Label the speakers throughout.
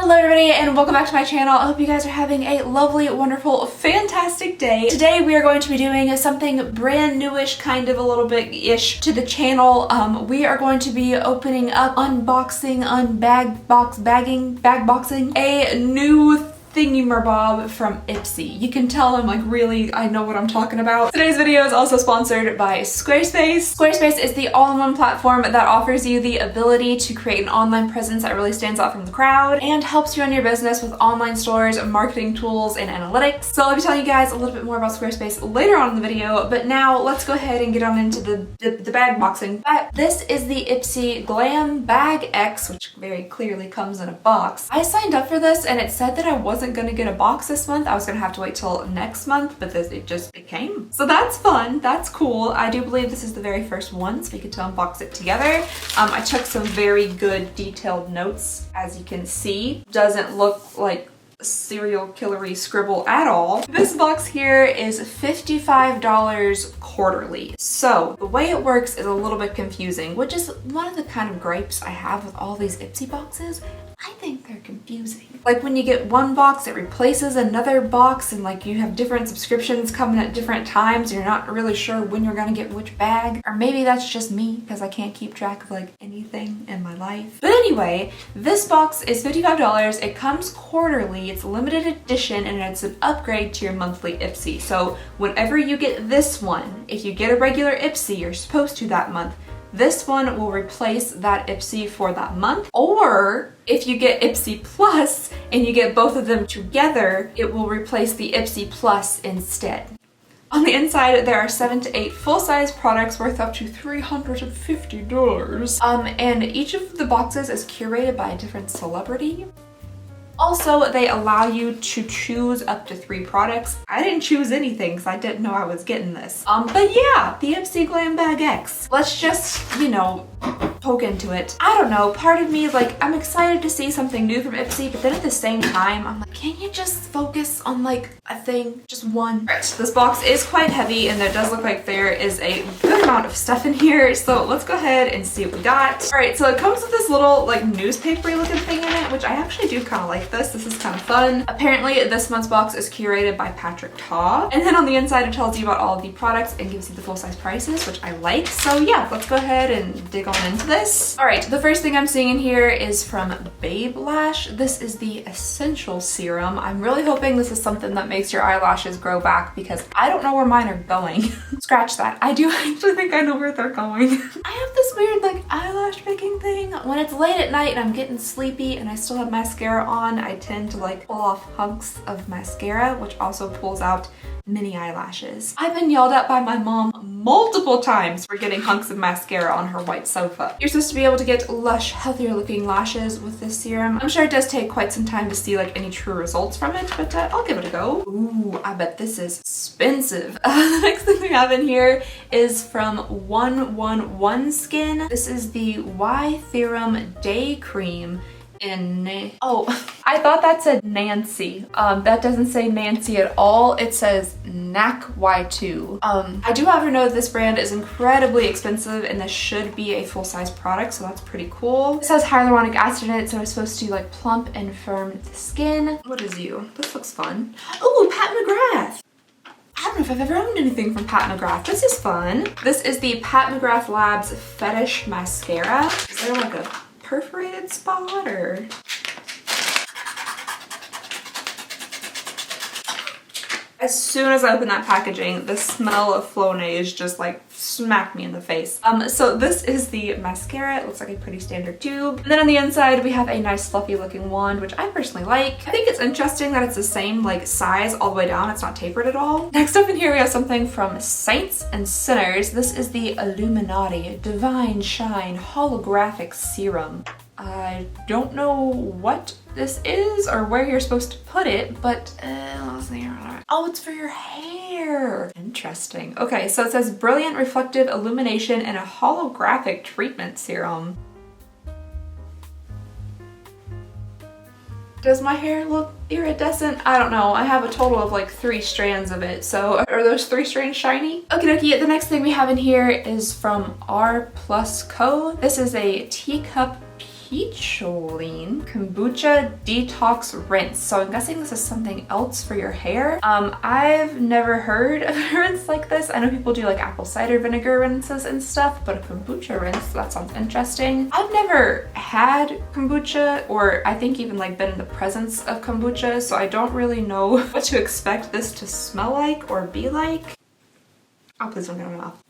Speaker 1: Hello everybody and welcome back to my channel. I hope you guys are having a lovely, wonderful, fantastic day. Today we are going to be doing something brand newish, kind of a little bit-ish to the channel. We are going to be opening up, unboxing, bag boxing a new thingy-merbob from IPSY. You can tell I'm like really, I know what I'm talking about. Today's video is also sponsored by Squarespace. Squarespace is the all-in-one platform that offers you the ability to create an online presence that really stands out from the crowd and helps you run your business with online stores, marketing tools, and analytics. So I'll be telling you guys a little bit more about Squarespace later on in the video, but now let's go ahead and get on into the bag boxing. But this is the IPSY Glam Bag X, which very clearly comes in a box. I signed up for this and it said that I wasn't gonna get a box this month. I was gonna have to wait till next month, but it came. So that's fun, that's cool. I do believe this is the very first one, so we get to unbox it together. I took some very good detailed notes, as you can see. Doesn't look like serial killery scribble at all. This box here is $55 quarterly. So the way it works is a little bit confusing, which is one of the kind of gripes I have with all these IPSY boxes. I think they're confusing. Like when you get one box, it replaces another box, and like you have different subscriptions coming at different times. You're not really sure when you're gonna get which bag. Or maybe that's just me because I can't keep track of like anything in my life. But anyway, this box is $55. It comes quarterly. It's limited edition and it's an upgrade to your monthly IPSY. So whenever you get this one, if you get a regular IPSY, you're supposed to that month, this one will replace that IPSY for that month. Or if you get IPSY Plus and you get both of them together, it will replace the IPSY Plus instead. On the inside, there are 7 to 8 full-size products worth up to $350. And each of the boxes is curated by a different celebrity. Also, they allow you to choose up to 3 products. I didn't choose anything because I didn't know I was getting this. But yeah, the IPSY Glam Bag X. Let's just, you know, poke into it. I don't know, part of me is like, I'm excited to see something new from IPSY, but then at the same time, I'm like, can't you just focus on like a thing, just one? Right, this box is quite heavy and it does look like there is a good amount of stuff in here. So let's go ahead and see what we got. All right, so it comes with this little like newspapery looking thing in it, which I actually do kind of like this. This is kind of fun. Apparently this month's box is curated by Patrick Taw. And then on the inside, it tells you about all of the products and gives you the full-size prices, which I like. So yeah, let's go ahead and dig on into this. All right, the first thing I'm seeing in here is from Babe Lash. This is the Essential Serum. I'm really hoping this is something that makes your eyelashes grow back because I don't know where mine are going. Scratch that. I do actually think I know where they're going. I have this weird like eyelash picking thing. When it's late at night and I'm getting sleepy and I still have mascara on, I tend to like pull off hunks of mascara, which also pulls out mini eyelashes. I've been yelled at by my mom multiple times for getting hunks of mascara on her white sofa. You're supposed to be able to get lush, healthier looking lashes with this serum. I'm sure it does take quite some time to see like any true results from it, but I'll give it a go. Ooh, I bet this is expensive. The next thing we have in here is from 111 Skin. This is the Y Theorem Day Cream. Oh, I thought that said Nancy. That doesn't say Nancy at all. It says NAC Y2. I do however know that this brand is incredibly expensive and this should be a full-size product, so that's pretty cool. This has hyaluronic acid in it, so it's supposed to like plump and firm the skin. What is you? This looks fun. Oh, Pat McGrath. I don't know if I've ever owned anything from Pat McGrath. This is fun. This is the Pat McGrath Labs Fetish Mascara. Is there like a perforated spot or? As soon as I open that packaging, the smell of Flonase just like smacked me in the face. So this is the mascara. It looks like a pretty standard tube. And then on the inside, we have a nice fluffy looking wand, which I personally like. I think it's interesting that it's the same like size all the way down. It's not tapered at all. Next up in here, we have something from Saints and Sinners. This is the Illuminati Divine Shine Holographic Serum. I don't know what this is or where you're supposed to put it, but let's see. Oh, it's for your hair. Interesting. Okay, so it says Brilliant Reflective Illumination and a Holographic Treatment Serum. Does my hair look iridescent? I don't know. I have a total of like 3 strands of it. So are those 3 strands shiny? Okie dokie. The next thing we have in here is from R Plus Co. This is a teacup Peacholine Kombucha Detox Rinse. So I'm guessing this is something else for your hair. I've never heard of a rinse like this. I know people do like apple cider vinegar rinses and stuff, but a kombucha rinse, that sounds interesting. I've never had kombucha, or I think even like been in the presence of kombucha, so I don't really know what to expect this to smell like or be like. Oh, please don't get in my mouth.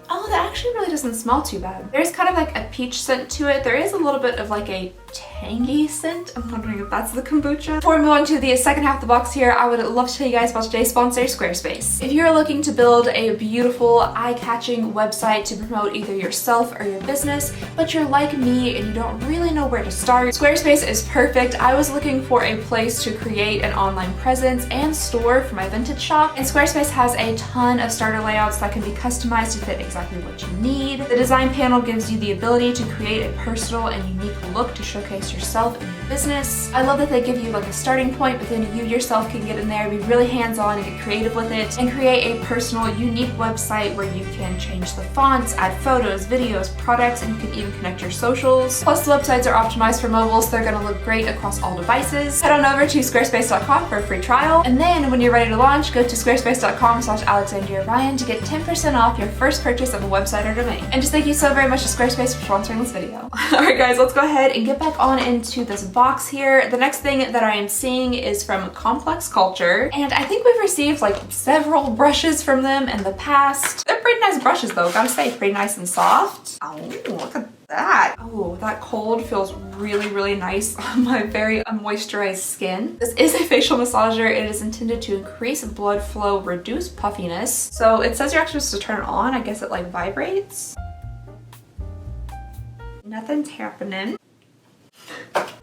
Speaker 1: Oh, that actually really doesn't smell too bad. There's kind of like a peach scent to it. There is a little bit of like a tangy scent. I'm wondering if that's the kombucha. Before we move on to the second half of the box here, I would love to tell you guys about today's sponsor, Squarespace. If you're looking to build a beautiful, eye-catching website to promote either yourself or your business, but you're like me and you don't really know where to start, Squarespace is perfect. I was looking for a place to create an online presence and store for my vintage shop, and Squarespace has a ton of starter layouts that can be customized to fit exactly what you need. The design panel gives you the ability to create a personal and unique look to showcase yourself and your business. I love that they give you like a starting point, but then you yourself can get in there, be really hands-on and get creative with it, and create a personal, unique website where you can change the fonts, add photos, videos, products, and you can even connect your socials. Plus, the websites are optimized for mobile, so they're gonna look great across all devices. Head on over to squarespace.com for a free trial, and then when you're ready to launch, go to squarespace.com/Alexandria Ryan to get 10% off your first purchase of a website or domain. And just thank you so very much to Squarespace for sponsoring this video. Alright guys, let's go ahead and get back on into this box here. The next thing that I am seeing is from Complex Culture, and I think we've received like several brushes from them in the past. They're pretty nice brushes though, gotta say, pretty nice and soft. Oh, look at that. Oh, that cold feels really, really nice on my very unmoisturized skin. This is a facial massager. It is intended to increase blood flow, reduce puffiness. So it says you're actually supposed to turn it on. I guess it like vibrates. Nothing's happening.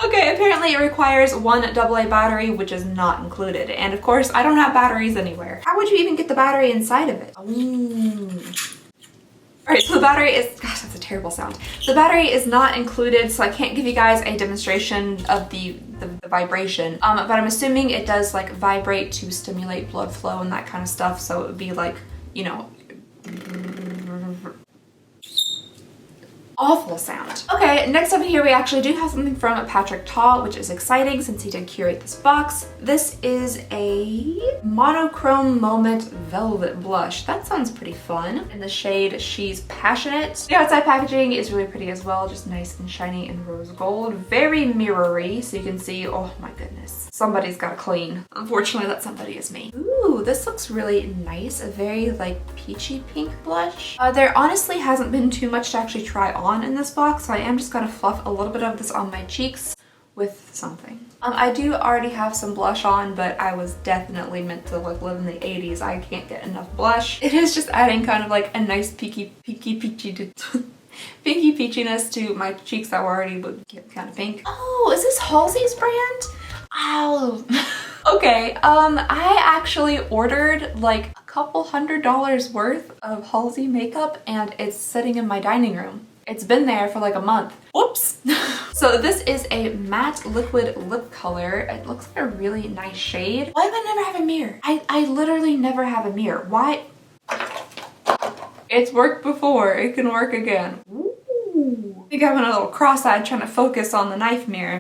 Speaker 1: Okay, apparently it requires one AA battery, which is not included. And of course, I don't have batteries anywhere. How would you even get the battery inside of it? Alright, so the battery is, gosh, that's a terrible sound. The battery is not included, so I can't give you guys a demonstration of the vibration. But I'm assuming it does like vibrate to stimulate blood flow and that kind of stuff. So it would be like, you know, awful sound. Okay, next up here we actually do have something from Patrick Ta, which is exciting since he did curate this box. This is a monochrome moment velvet blush. That sounds pretty fun. In the shade She's Passionate. The outside packaging is really pretty as well, just nice and shiny and rose gold. Very mirrory, so you can see, oh my goodness. Somebody's gotta clean. Unfortunately, that somebody is me. Ooh, this looks really nice. A very like peachy pink blush. There honestly hasn't been too much to actually try on in this box, so I am just gonna fluff a little bit of this on my cheeks with something. I do already have some blush on, but I was definitely meant to like live in the 80s. I can't get enough blush. It is just adding kind of like a nice peachy pinky peachiness to my cheeks that were already kind of pink. Oh, is this Halsey's brand? Oh. Okay, I actually ordered like a couple $100s worth of Halsey makeup and it's sitting in my dining room. It's been there for like a month. Whoops. So this is a matte liquid lip color. It looks like a really nice shade. Why do I never have a mirror? I literally never have a mirror. Why? It's worked before. It can work again. Ooh. I think I went a little cross-eyed trying to focus on the knife mirror.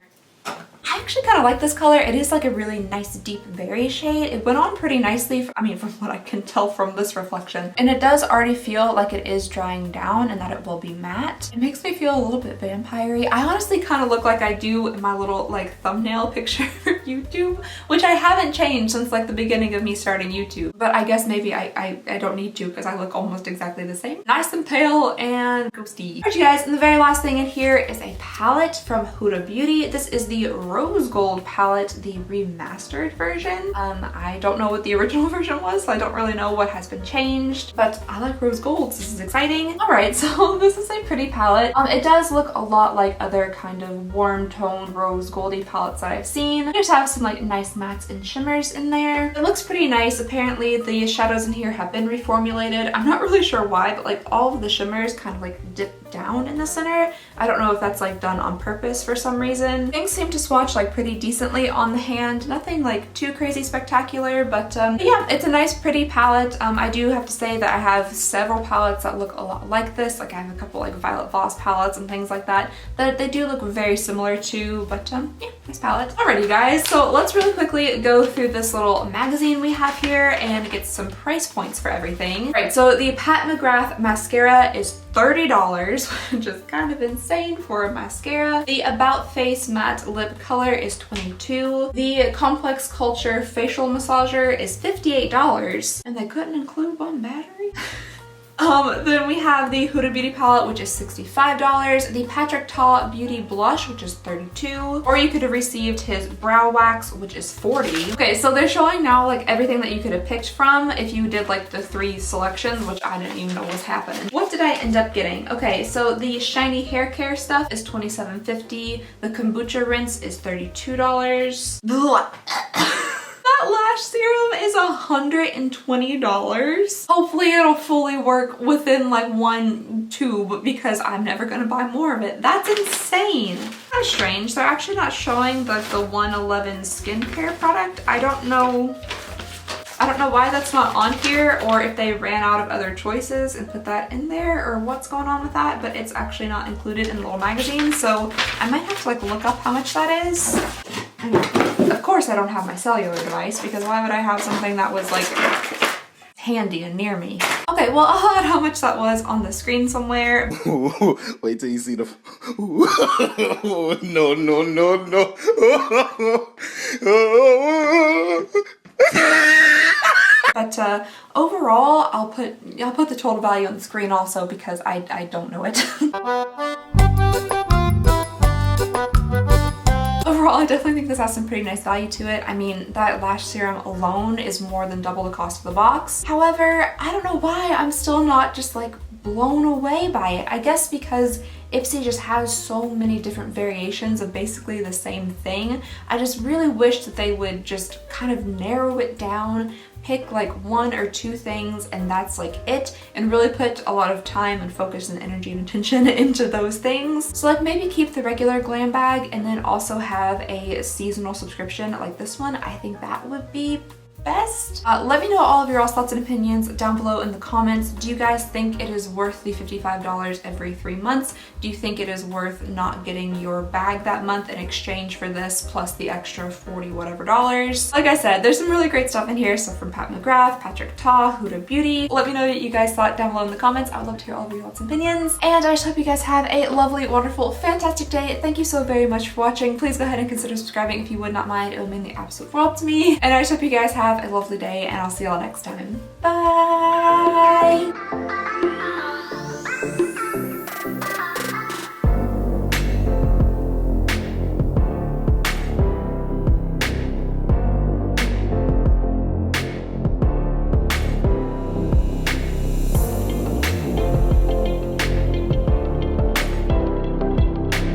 Speaker 1: I actually kind of like this color. It is like a really nice deep berry shade. It went on pretty nicely, I mean, from what I can tell from this reflection. And it does already feel like it is drying down and that it will be matte. It makes me feel a little bit vampire-y. I honestly kind of look like I do in my little like thumbnail picture for YouTube, which I haven't changed since like the beginning of me starting YouTube. But I guess maybe I don't need to because I look almost exactly the same. Nice and pale and ghosty. Alright you guys, and the very last thing in here is a palette from Huda Beauty. This is the Rose Gold palette, the remastered version. I don't know what the original version was, so I don't really know what has been changed, but I like rose golds. This is exciting. All right, so this is a pretty palette. It does look a lot like other kind of warm toned rose goldy palettes that I've seen. It just have some like nice mattes and shimmers in there. It looks pretty nice. Apparently the shadows in here have been reformulated. I'm not really sure why, but like all of the shimmers kind of like dip down in the center. I don't know if that's like done on purpose for some reason. Things seem to swatch like pretty decently on the hand. Nothing like too crazy spectacular, but yeah, it's a nice pretty palette. I do have to say that I have several palettes that look a lot like this. Like I have a couple like Violet Voss palettes and things like that they do look very similar to, but yeah, nice palette. Alrighty guys, so let's really quickly go through this little magazine we have here and get some price points for everything. Right, so the Pat McGrath mascara is $30, which is kind of insane for a mascara. The About Face matte lip color is $22. The Complex Culture facial massager is $58, and they couldn't include one battery. Then we have the Huda Beauty palette, which is $65, the Patrick Ta Beauty blush, which is $32, or you could have received his brow wax, which is $40. Okay, so they're showing now like everything that you could have picked from if you did like the 3 selections, which I didn't even know was happening. What did I end up getting? Okay, so the shiny hair care stuff is $27.50. The kombucha rinse is $32. That lash serum is $120. Hopefully it'll fully work within like 1 tube because I'm never gonna buy more of it. That's insane. Kind of strange. They're actually not showing like the 111 skincare product. I don't know why that's not on here, or if they ran out of other choices and put that in there, or what's going on with that, but it's actually not included in the little magazine, so I might have to like look up how much that is. Of course I don't have my cellular device, because why would I have something that was like handy and near me? Okay, well I'll add how much that was on the screen somewhere.
Speaker 2: Wait till you see the... No, no, no, no.
Speaker 1: But overall, I'll put the total value on the screen also because I don't know it. Overall, I definitely think this has some pretty nice value to it. I mean, that lash serum alone is more than double the cost of the box. However, I don't know why I'm still not just like blown away by it. I guess because IPSY just has so many different variations of basically the same thing. I just really wish that they would just kind of narrow it down, pick like 1 or 2 things and that's like it, and really put a lot of time and focus and energy and attention into those things. So like maybe keep the regular glam bag and then also have a seasonal subscription like this one. I think that would be best. Let me know all of your thoughts and opinions down below in the comments. Do you guys think it is worth the $55 every 3 months? Do you think it is worth not getting your bag that month in exchange for this plus the extra 40 whatever dollars? Like I said, there's some really great stuff in here. So from Pat McGrath, Patrick Ta, Huda Beauty. Let me know what you guys thought down below in the comments. I would love to hear all of your thoughts and opinions. And I just hope you guys have a lovely, wonderful, fantastic day. Thank you so very much for watching. Please go ahead and consider subscribing if you would not mind. It would mean the absolute world to me. And I just hope you guys have a lovely day, and I'll see y'all next time. Bye!